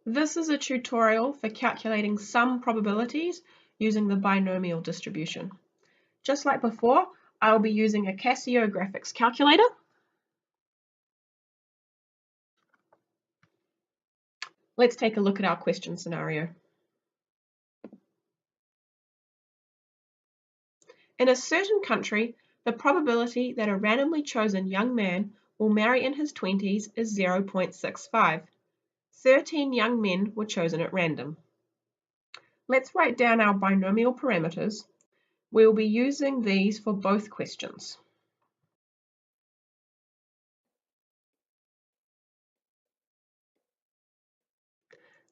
This is a tutorial for calculating some probabilities using the binomial distribution. Just like before, I'll be using a Casio graphics calculator. Let's take a look at our question scenario. In a certain country, the probability that a randomly chosen young man will marry in his 20s is 0.65. 13 young men were chosen at random. Let's write down our binomial parameters. We will be using these for both questions.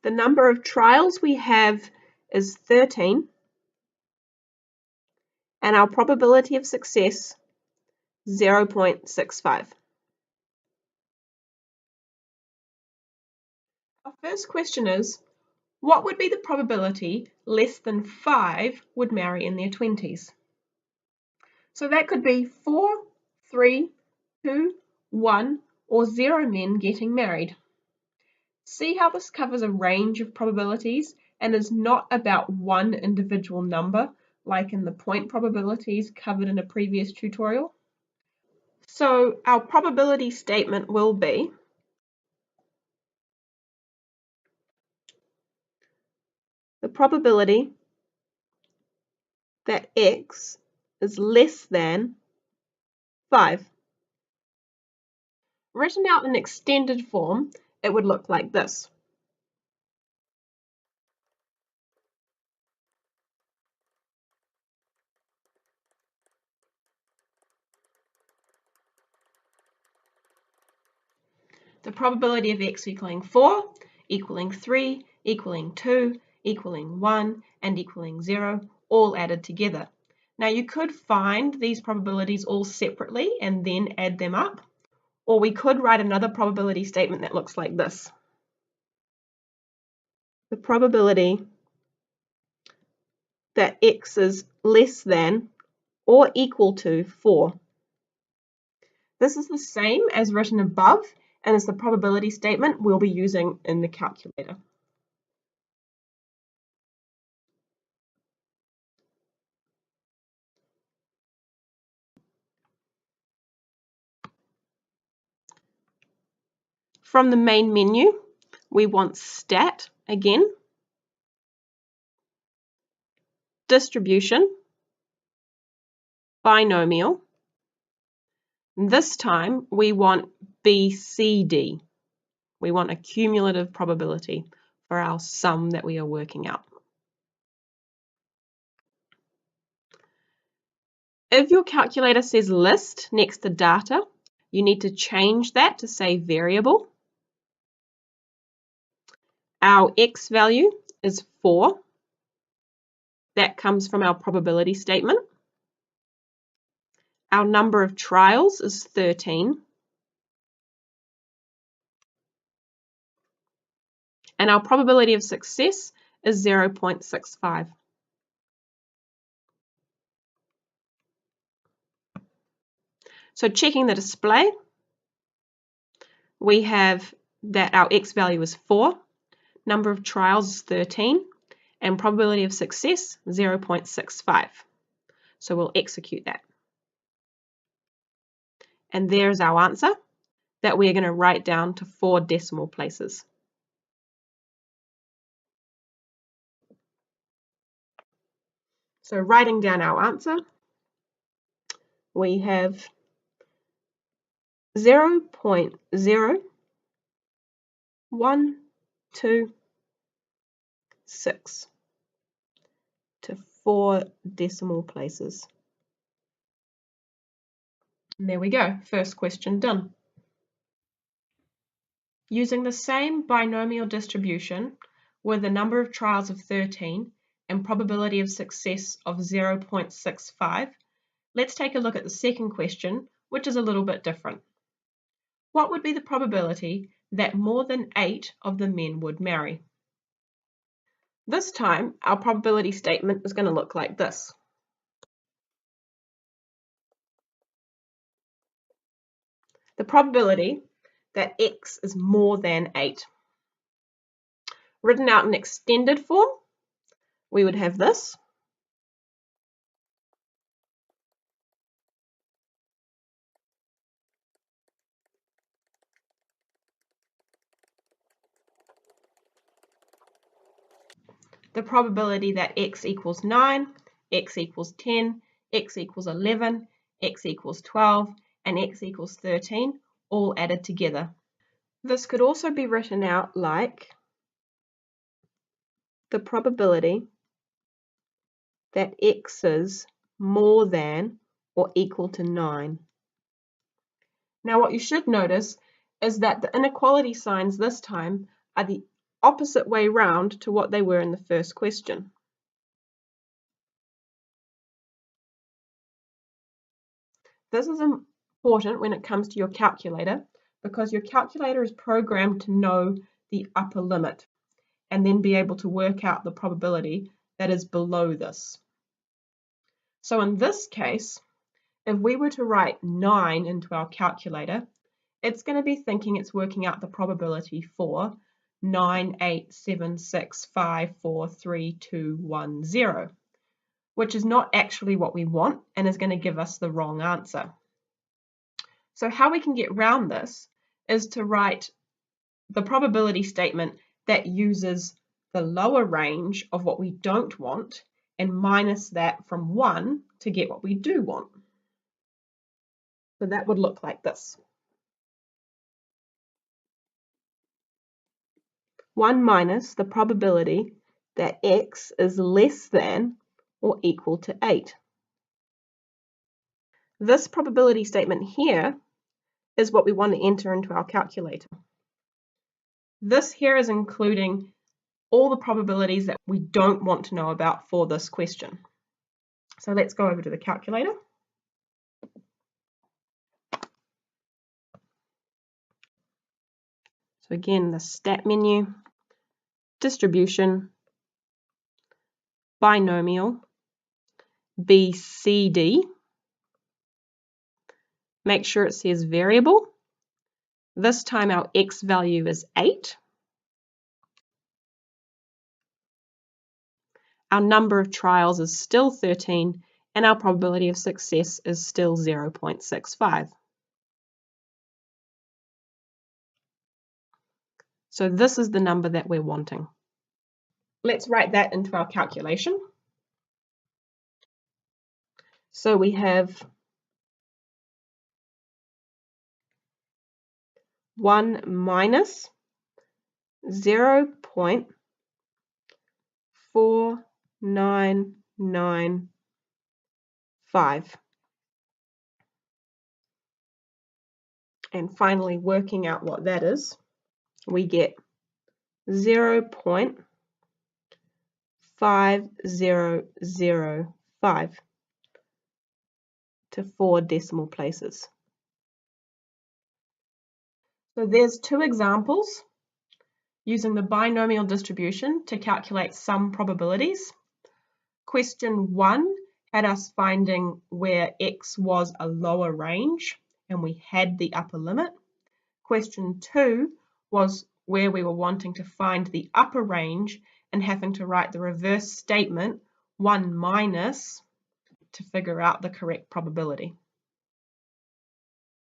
The number of trials we have is 13, and our probability of success 0.65. Our first question is, what would be the probability less than 5 would marry in their 20s? So that could be 4, 3, 2, 1, or 0 men getting married. See how this covers a range of probabilities and is not about one individual number, like in the point probabilities covered in a previous tutorial? So our probability statement will be the probability that x is less than 5. Written out in extended form, it would look like this. The probability of x equaling 4, equaling 3, equaling 2, equaling 1, and equaling 0, all added together. Now you could find these probabilities all separately and then add them up, or we could write another probability statement that looks like this. The probability that x is less than or equal to 4. This is the same as written above and is the probability statement we'll be using in the calculator. From the main menu, we want stat again, distribution, binomial. This time we want BCD. We want a cumulative probability for our sum that we are working out. If your calculator says list next to data, you need to change that to say variable. Our x value is 4. That comes from our probability statement. Our number of trials is 13. And our probability of success is 0.65. So checking the display, we have that our x value is 4, number of trials is 13, and probability of success 0.65. So we'll execute that. And there's our answer that we're going to write down to 4 decimal places. So writing down our answer, we have 0.0126 to 4 decimal places. And there we go, first question done. Using the same binomial distribution with a number of trials of 13 and probability of success of 0.65, let's take a look at the second question, which is a little bit different. What would be the probability that more than 8 of the men would marry? This time, our probability statement is going to look like this. The probability that x is more than 8. Written out in extended form, we would have this. The probability that x equals 9, x equals 10, x equals 11, x equals 12, and x equals 13, all added together. This could also be written out like the probability that x is more than or equal to 9. Now what you should notice is that the inequality signs this time are the opposite way round to what they were in the first question. This is important when it comes to your calculator because your calculator is programmed to know the upper limit and then be able to work out the probability that is below this. So in this case, if we were to write 9 into our calculator, it's going to be thinking it's working out the probability for 9, 8, 7, 6, 5, 4, 3, 2, 1, 0, which is not actually what we want and is going to give us the wrong answer. So how we can get around this is to write the probability statement that uses the lower range of what we don't want and minus that from 1 to get what we do want. So that would look like this. 1 minus the probability that x is less than or equal to 8. This probability statement here is what we want to enter into our calculator. This here is including all the probabilities that we don't want to know about for this question. So let's go over to the calculator. So again, the stat menu, distribution, binomial, BCD. Make sure it says variable. This time our x value is 8. Our number of trials is still 13, and our probability of success is still 0.65. So this is the number that we're wanting. Let's write that into our calculation. So we have 1 minus 0.4995. And finally, working out what that is, we get 0.5005 to 4 decimal places. So there's 2 examples using the binomial distribution to calculate some probabilities. Question 1 had us finding where x was a lower range and we had the upper limit. Question 2 was where we were wanting to find the upper range and having to write the reverse statement 1 minus to figure out the correct probability.